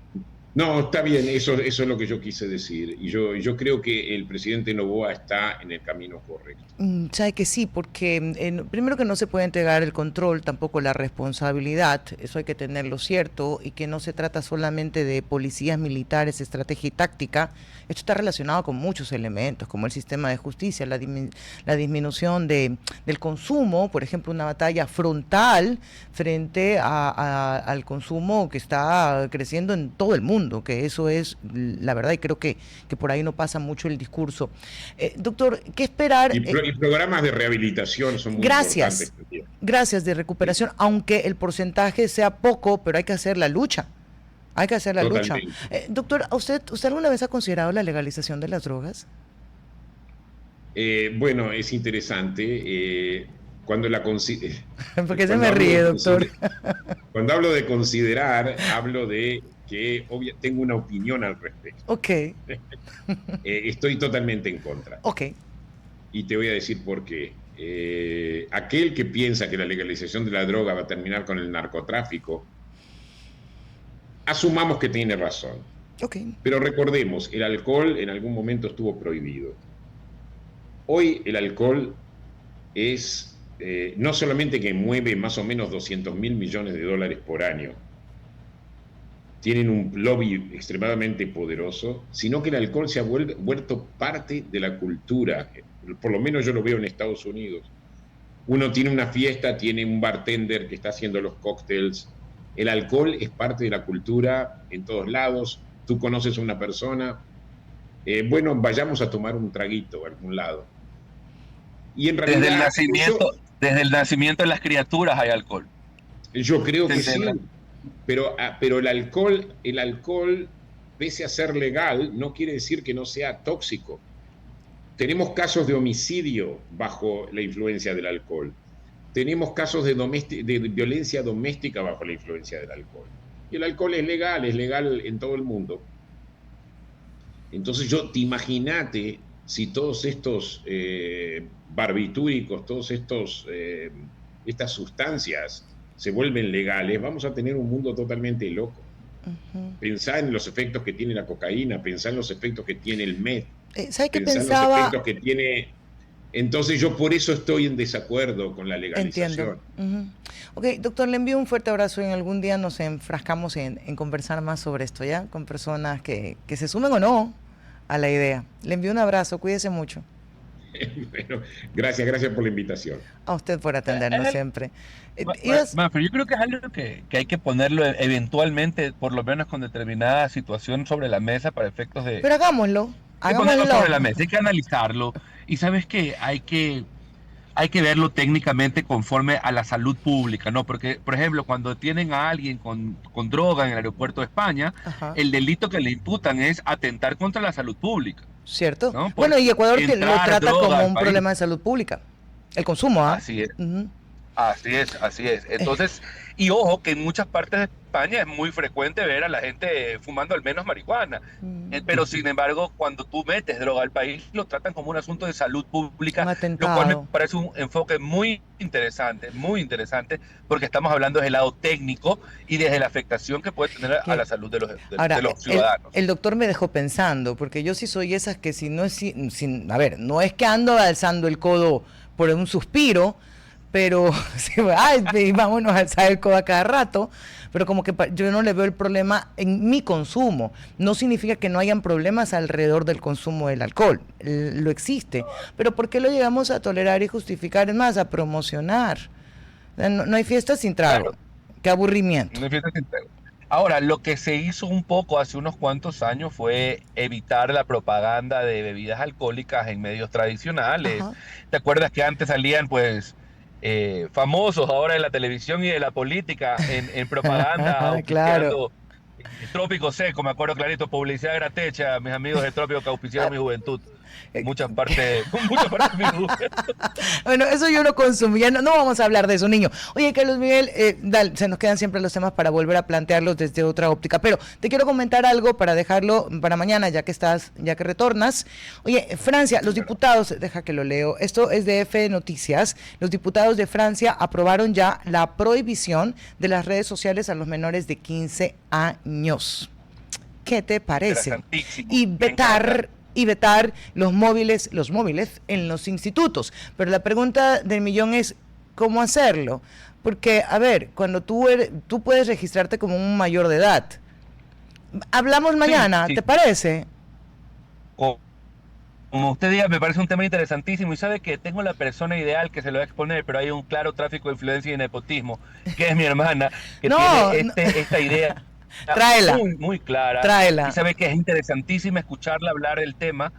No, está bien, eso es lo que yo quise decir. Y yo creo que el presidente Noboa está en el camino correcto. Sabe que sí, porque primero que no se puede entregar el control, tampoco la responsabilidad, eso hay que tenerlo cierto, y que no se trata solamente de policías militares, estrategia y táctica. Esto está relacionado con muchos elementos, como el sistema de justicia, la disminución del consumo, por ejemplo, una batalla frontal frente al consumo que está creciendo en todo el mundo, que eso es la verdad, y creo que por ahí no pasa mucho el discurso. Doctor, ¿qué esperar? Y programas de rehabilitación son muy importantes. Gracias, de recuperación, aunque el porcentaje sea poco, pero hay que hacer la lucha. Hay que hacer la lucha. Doctor, ¿usted alguna vez ha considerado la legalización de las drogas? Bueno, es interesante. Cuando la considero. ¿Por qué se me ríe, doctor? Cuando hablo de considerar, hablo de que tengo una opinión al respecto. Ok. Estoy totalmente en contra. Ok. Y te voy a decir por qué. Aquel que piensa que la legalización de la droga va a terminar con el narcotráfico, asumamos que tiene razón. Okay. Pero recordemos, el alcohol en algún momento estuvo prohibido. Hoy el alcohol es no solamente que mueve más o menos 200.000 millones de dólares por año, tienen un lobby extremadamente poderoso, sino que el alcohol se ha vuelto parte de la cultura. Por lo menos yo lo veo en Estados Unidos. Uno tiene una fiesta, tiene un bartender que está haciendo los cócteles. El alcohol es parte de la cultura en todos lados. Tú conoces a una persona bueno, vayamos a tomar un traguito a algún lado. Y en realidad, desde el nacimiento de las criaturas hay alcohol. Yo creo que sí, pero el alcohol, pese a ser legal, no quiere decir que no sea tóxico. Tenemos casos de homicidio bajo la influencia del alcohol. Tenemos casos de violencia doméstica bajo la influencia del alcohol. Y el alcohol es legal en todo el mundo. Entonces imagínate si todos estos barbitúricos, estas sustancias se vuelven legales, vamos a tener un mundo totalmente loco. Pensá en los efectos que tiene la cocaína, pensá en los efectos que tiene el meth. ¿Sabes qué pensá pensaba? En los efectos que tiene. Entonces yo por eso estoy en desacuerdo con la legalización. Entiendo. Ok, doctor, le envío un fuerte abrazo y algún día nos enfrascamos en conversar más sobre esto, ¿ya? Con personas que se sumen o no a la idea. Le envío un abrazo, cuídese mucho. Bueno, gracias por la invitación. A usted por atendernos siempre. Pero yo creo que es algo que hay que ponerlo eventualmente, por lo menos con determinada situación sobre la mesa para efectos de... Pero hagámoslo. Hay que ponerlo sobre la mesa, hay que analizarlo. Y sabes que hay que verlo técnicamente conforme a la salud pública, ¿no? Porque, por ejemplo, cuando tienen a alguien con droga en el aeropuerto de España, el delito que le imputan es atentar contra la salud pública. ¿Cierto? ¿No? Bueno, y Ecuador lo trata como un país. problema de salud pública. El consumo, ¿ah? Así es. Así es. Entonces, y ojo que en muchas partes de España es muy frecuente ver a la gente fumando al menos marihuana. Pero sin embargo, cuando tú metes droga al país, lo tratan como un asunto de salud pública, lo cual me parece un enfoque muy interesante, porque estamos hablando desde el lado técnico y desde la afectación que puede tener a la salud de los ciudadanos. El doctor me dejó pensando, porque yo sí soy esas que si no es, a ver, no es que ando alzando el codo por un suspiro, pero vámonos a alzar el codo a cada rato, pero como que yo no le veo el problema en mi consumo. No significa que no hayan problemas alrededor del consumo del alcohol, lo existe, pero ¿por qué lo llegamos a tolerar y justificar? Es más, a promocionar. No hay fiesta sin trago. Claro. Qué aburrimiento. No hay fiesta sin trago. Ahora, lo que se hizo un poco hace unos cuantos años fue evitar la propaganda de bebidas alcohólicas en medios tradicionales. Ajá. ¿Te acuerdas que antes salían, pues, famosos ahora en la televisión y de la política en propaganda? Claro. Trópico Seco, me acuerdo clarito, publicidad gratecha, mis amigos de Trópico que auspiciaron mi juventud. Muchas partes de mi juventud. Bueno, eso yo lo consumía, no vamos a hablar de eso, niño. Oye, Carlos Miguel, se nos quedan siempre los temas para volver a plantearlos desde otra óptica, pero te quiero comentar algo para dejarlo para mañana, ya que retornas. Oye, Francia, los diputados, deja que lo leo, esto es de F Noticias, los diputados de Francia aprobaron ya la prohibición de las redes sociales a los menores de 15 años. ¿Qué te parece? Y vetar los móviles en los institutos. Pero la pregunta del millón es, ¿cómo hacerlo? Porque, a ver, cuando tú puedes registrarte como un mayor de edad. Hablamos mañana, sí. ¿Te parece? Como usted diga, me parece un tema interesantísimo y sabe que tengo la persona ideal que se lo va a exponer, pero hay un claro tráfico de influencia y nepotismo, que es mi hermana, que tiene esta idea. Tráela. Muy clara. Tráela. Y sabe que es interesantísima escucharla hablar del tema,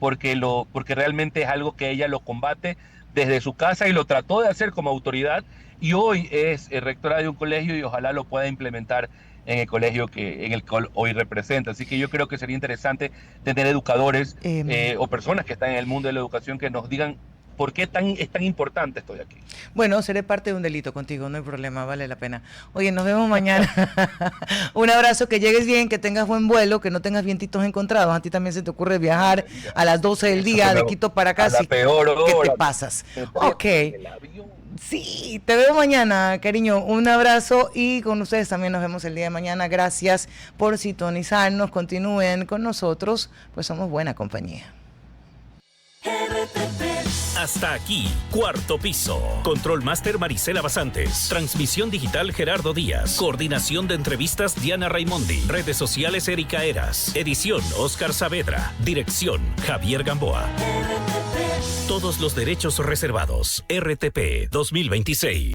porque realmente es algo que ella lo combate desde su casa y lo trató de hacer como autoridad, y hoy es rectora de un colegio y ojalá lo pueda implementar en el colegio en el cual hoy representa. Así que yo creo que sería interesante tener educadores o personas que están en el mundo de la educación que nos digan ¿por qué es tan importante esto de aquí? Bueno, seré parte de un delito contigo, no hay problema, vale la pena. Oye, nos vemos mañana. Un abrazo, que llegues bien, que tengas buen vuelo, que no tengas vientitos encontrados. A ti también se te ocurre viajar a las 12 del día de Quito para acá. Sí, peor hora. ¿Qué te pasas? Ok. Sí, te veo mañana, cariño. Un abrazo y con ustedes también nos vemos el día de mañana. Gracias por sintonizarnos. Continúen con nosotros, pues somos buena compañía. Hasta aquí, Cuarto Piso. Control Master Marisela Basantes. Transmisión digital Gerardo Díaz. Coordinación de entrevistas Diana Raimondi. Redes sociales Erika Eras. Edición Oscar Saavedra. Dirección Javier Gamboa. Todos los derechos reservados. RTP 2026.